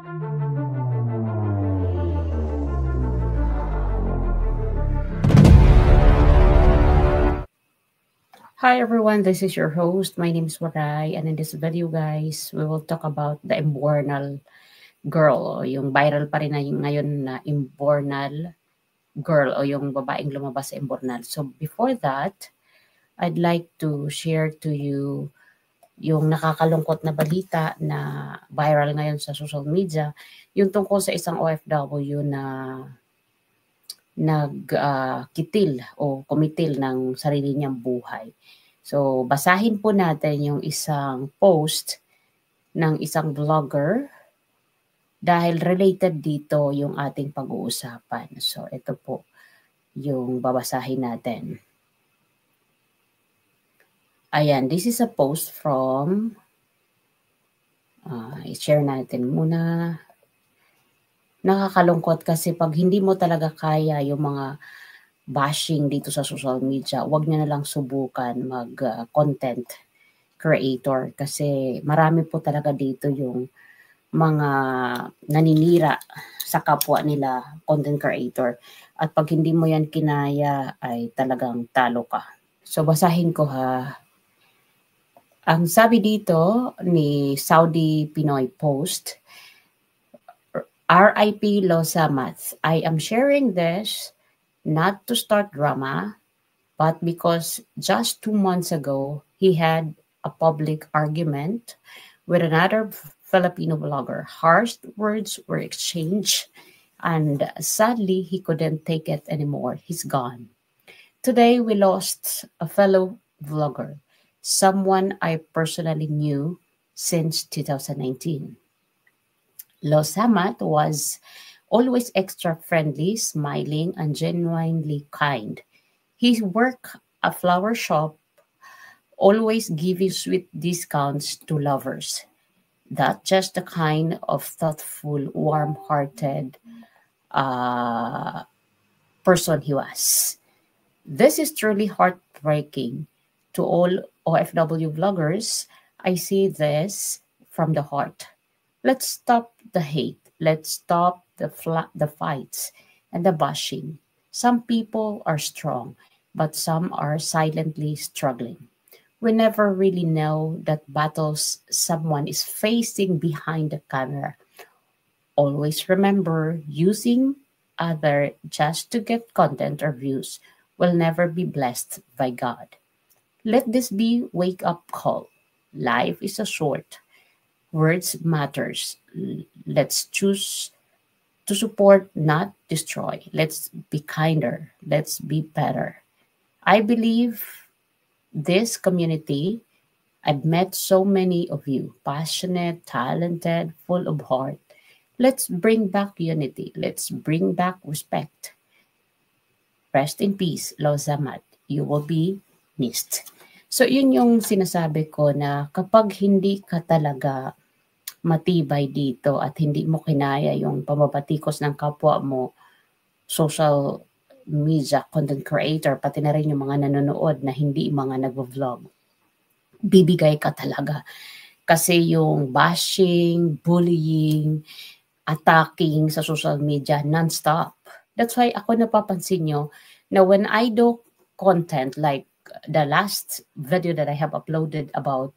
Hi everyone, this is your host. My name is Waray, and in this video guys, we will talk about the Imbornal girl, o yung viral pa rin na yung ngayon na Imbornal girl o yung babaeng lumabas sa Imbornal. So before that, I'd like to share to you yung nakakalungkot na balita na viral ngayon sa social media, yung tungkol sa isang OFW na nagkitil o kumitil ng sarili niyang buhay. So, basahin po natin yung isang post ng isang vlogger dahil related dito yung ating pag-uusapan. So, ito po yung babasahin natin. Ayan, this is a post from, i-share natin muna. Nakakalungkot kasi pag hindi mo talaga kaya yung mga bashing dito sa social media, wag niyo na lang subukan mag-content creator kasi marami po talaga dito yung mga naninira sa kapwa nila content creator. At pag hindi mo yan kinaya ay talagang talo ka. So basahin ko ha. Ang sabi dito ni Saudi Pinoy Post, RIP Losamat, I am sharing this not to start drama, but because just 2 months ago, he had a public argument with another Filipino blogger. Harsh words were exchanged, and sadly, he couldn't take it anymore. He's gone. Today, we lost a fellow vlogger, someone I personally knew since 2019. Losamat was always extra friendly, smiling, and genuinely kind. He worked a flower shop, always giving sweet discounts to lovers. That's just the kind of thoughtful, warm-hearted person he was. This is truly heartbreaking. To all OFW vloggers, I say this from the heart. Let's stop the hate. Let's stop the fights and the bashing. Some people are strong, but some are silently struggling. We never really know that battles someone is facing behind the camera. Always remember, using other just to get content or views will never be blessed by God. Let this be wake-up call. Life is a short. Words matters. Let's choose to support, not destroy. Let's be kinder. Let's be better. I believe this community, I've met so many of you, passionate, talented, full of heart. Let's bring back unity. Let's bring back respect. Rest in peace, Lozamat. You will be missed. So yun yung sinasabi ko na kapag hindi ka talaga matibay dito at hindi mo kinaya yung pamapatikos ng kapwa mo, social media content creator, pati na rin yung mga nanonood na hindi mga nag-vlog, bibigay ka talaga. Kasi yung bashing, bullying, attacking sa social media, non-stop. That's why ako napapansin nyo na when I do content like the last video that I have uploaded about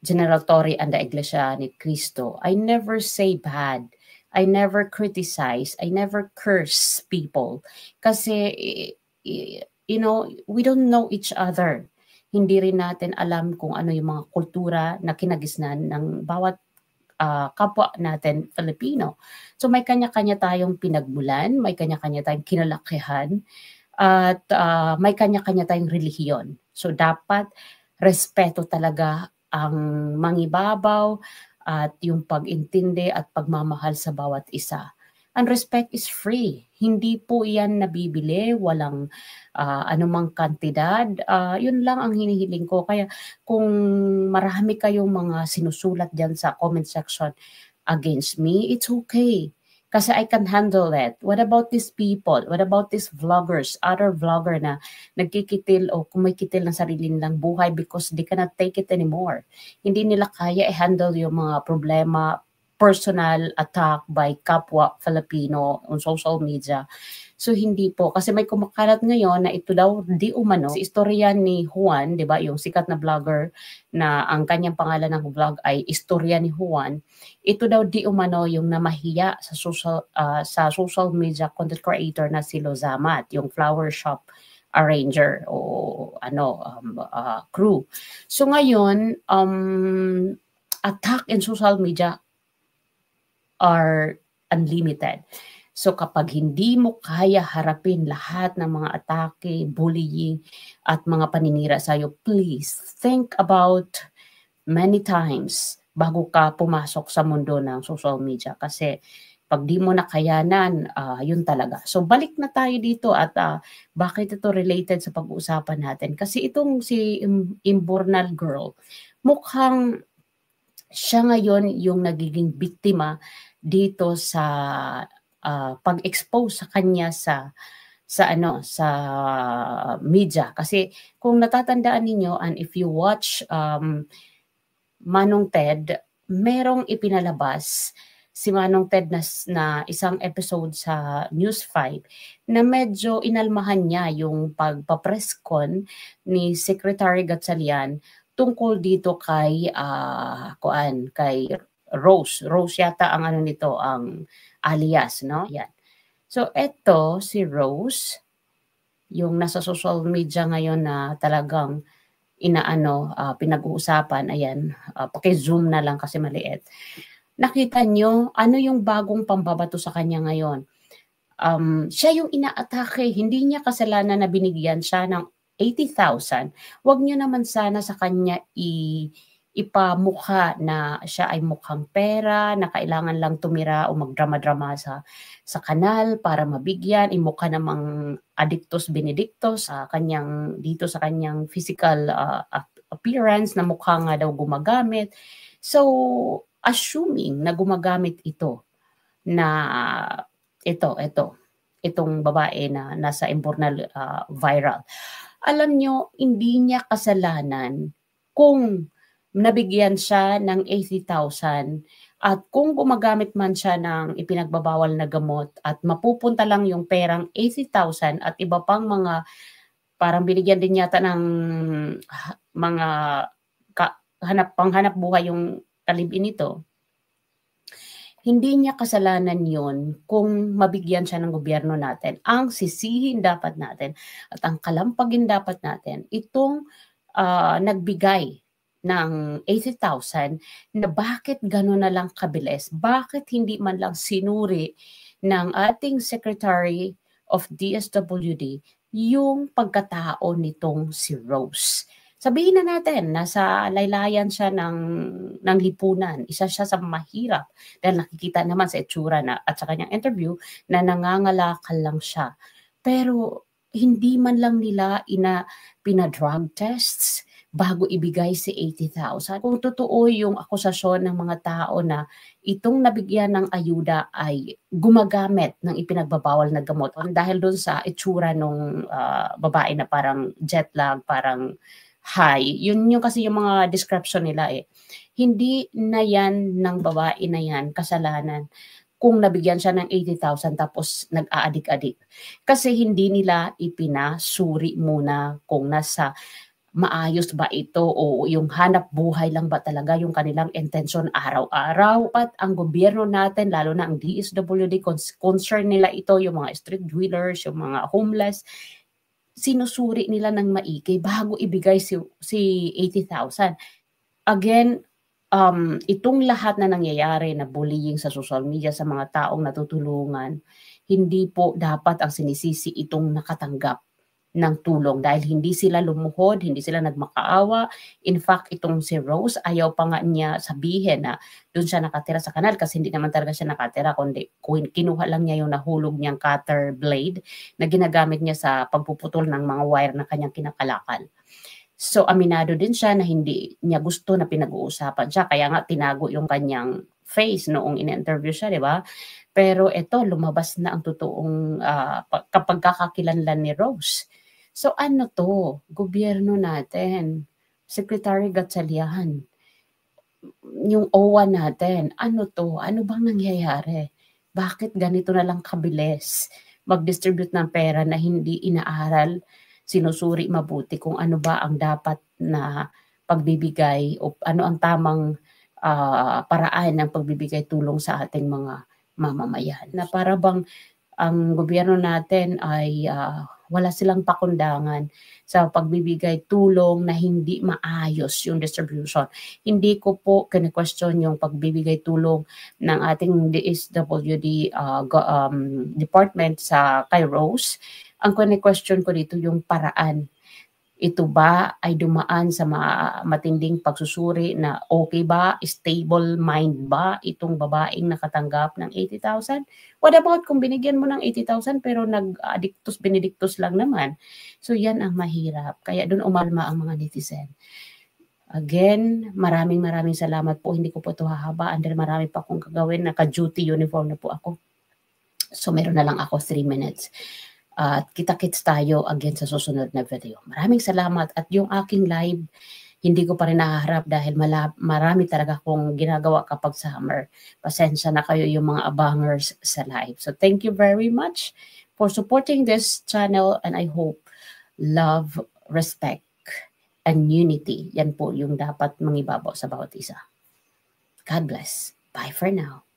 General Torre and the Iglesia ni Cristo, I never say bad. I never criticize. I never curse people. Kasi, you know, we don't know each other. Hindi rin natin alam kung ano yung mga kultura na kinagisnan ng bawat kapwa natin Filipino. So may kanya-kanya tayong pinagmulan, may kanya-kanya tayong kinalakihan, at may kanya-kanya tayong relihiyon. So dapat respeto talaga ang mangibabaw at yung pag-intindi at pagmamahal sa bawat isa. And respect is free. Hindi po yan nabibili, walang anumang kantidad. Yun lang ang hinihiling ko. Kaya kung marami kayong mga sinusulat dyan sa comment section against me, it's okay. Kasi I can handle that. What about these people? What about these vloggers, other vlogger na nagkikitil o kumikitil ng sarili nilang buhay because they cannot take it anymore. Hindi nila kaya i-handle yung mga problema personal attack by kapwa Filipino on social media. So hindi po, kasi may kumakalat ngayon na ito daw di umano si istorya ni Juan, 'di ba, yung sikat na vlogger na ang kanyang pangalan ng vlog ay Istorya ni Juan. Ito daw di umano yung namahiya sa social media content creator na si Lozamat, yung flower shop arranger o crew. So ngayon, attack in social media are unlimited. So kapag hindi mo kaya harapin lahat ng mga atake, bullying, at mga paninira sa'yo, please think about many times bago ka pumasok sa mundo ng social media. Kasi pag di mo nakayanan, yun talaga. So balik na tayo dito at bakit ito related sa pag-uusapan natin. Kasi itong si Imburnal girl, mukhang siya ngayon yung nagiging biktima dito sa pag-expose sa kanya sa media. Kasi kung natatandaan ninyo, and if you watch Manong Ted, merong ipinalabas si Manong Ted na isang episode sa News 5 na medyo inalmahan niya yung pagpa-press con ni Secretary Gatchalian tungkol dito kay Rose. Rose yata ang nito, ang alias, no? Yan. So eto si Rose, yung nasa social media ngayon na talagang pinag-uusapan, ayan, paki-zoom na lang kasi maliit. Nakita nyo, ano yung bagong pambabato sa kanya ngayon? Siya yung inaatake, hindi niya kasalanan na binigyan siya ng 80,000. Huwag niyo naman sana sa kanya ipamukha na siya ay mukhang pera, na kailangan lang tumira o magdrama-drama sa kanal para mabigyan, imukha namang Adictus Benedictus dito sa kanyang physical appearance na mukha nga daw gumagamit. So, assuming na gumagamit ito na itong babae na nasa Imburnal viral. Alam nyo, hindi niya kasalanan kung nabigyan siya ng 80,000 at kung gumagamit man siya ng ipinagbabawal na gamot at mapupunta lang yung perang 80,000 at iba pang mga parang binigyan din yata ng mga panghanap buhay yung kalibin nito. Hindi niya kasalanan yon kung mabigyan siya ng gobyerno natin. Ang sisihin dapat natin at ang kalampagin dapat natin itong nagbigay ng 80,000 na bakit gano'n na lang kabilis? Bakit hindi man lang sinuri ng ating Secretary of DSWD yung pagkatao nitong si Rose? Sabihin na natin, nasa laylayan siya ng lipunan. Isa siya sa mahirap dahil nakikita naman sa itsura at sa kanyang interview na nangangalakal lang siya. Pero hindi man lang nila pina-drug tests bago ibigay si 80,000. Kung totoo yung akusasyon ng mga tao na itong nabigyan ng ayuda ay gumagamit ng ipinagbabawal na gamot dahil doon sa itsura ng babae na parang jet lag, parang high. Yun yung kasi yung mga description nila Hindi na yan ng babae na yan kasalanan kung nabigyan siya ng 80,000 tapos nag-aadik-adik. Kasi hindi nila ipinasuri muna kung nasa maayos ba ito o yung hanap buhay lang ba talaga yung kanilang intensyon araw-araw. At ang gobyerno natin, lalo na ang DSWD, concern nila ito, yung mga street dwellers, yung mga homeless, sinusuri nila ng maigi bago ibigay si 80,000. Again, itong lahat na nangyayari na bullying sa social media sa mga taong natutulungan, hindi po dapat ang sinisisi itong nakatanggap ng tulong dahil hindi sila lumuhod, hindi sila nagmakaawa. In fact, itong si Rose, ayaw pa nga niya sabihin na doon siya nakatira sa kanal kasi hindi naman talaga siya nakatira, kundi kinuha lang niya yung nahulog niyang cutter blade na ginagamit niya sa pagpuputol ng mga wire na kanyang kinakalakal. So, aminado din siya na hindi niya gusto na pinag-uusapan siya. Kaya nga, tinago yung kanyang face noong in-interview siya, di ba? Pero ito, lumabas na ang totoong kapag kakakilanlan ni Rose. So, ano to? Gobyerno natin. Secretary Gatchalian. yung OWA natin, ano to? Ano bang nangyayari? Bakit ganito na lang kabilis mag-distribute ng pera na hindi inaaral, sinusuri mabuti kung ano ba ang dapat na pagbibigay o ano ang tamang paraan ng pagbibigay tulong sa ating mga mamamayan. Na para bang ang gobyerno natin ay wala silang pakundangan sa pagbibigay tulong na hindi maayos yung distribution. Hindi ko po kine-question yung pagbibigay tulong ng ating DSWD department sa kay Rose. Ang kine-question ko dito yung paraan. Ito ba ay dumaan sa matinding pagsusuri na okay ba, stable mind ba itong babaeng nakatanggap ng 80,000? What about kung binigyan mo ng 80,000 pero nag-adictus benedictus lang naman? So yan ang mahirap. Kaya doon umalma ang mga netizen. Again, maraming salamat po. Hindi ko po ito hahabaan dahil marami pa akong gagawin. Naka-duty uniform na po ako. So meron na lang ako 3 minutes. At kita-kits tayo again sa susunod na video. Maraming salamat at yung aking live, hindi ko pa rin nahaharap dahil marami talaga akong ginagawa kapag summer. Pasensya na kayo yung mga abangers sa live. So thank you very much for supporting this channel and I hope love, respect, and unity, yan po yung dapat mangibabaw sa bawat isa. God bless. Bye for now.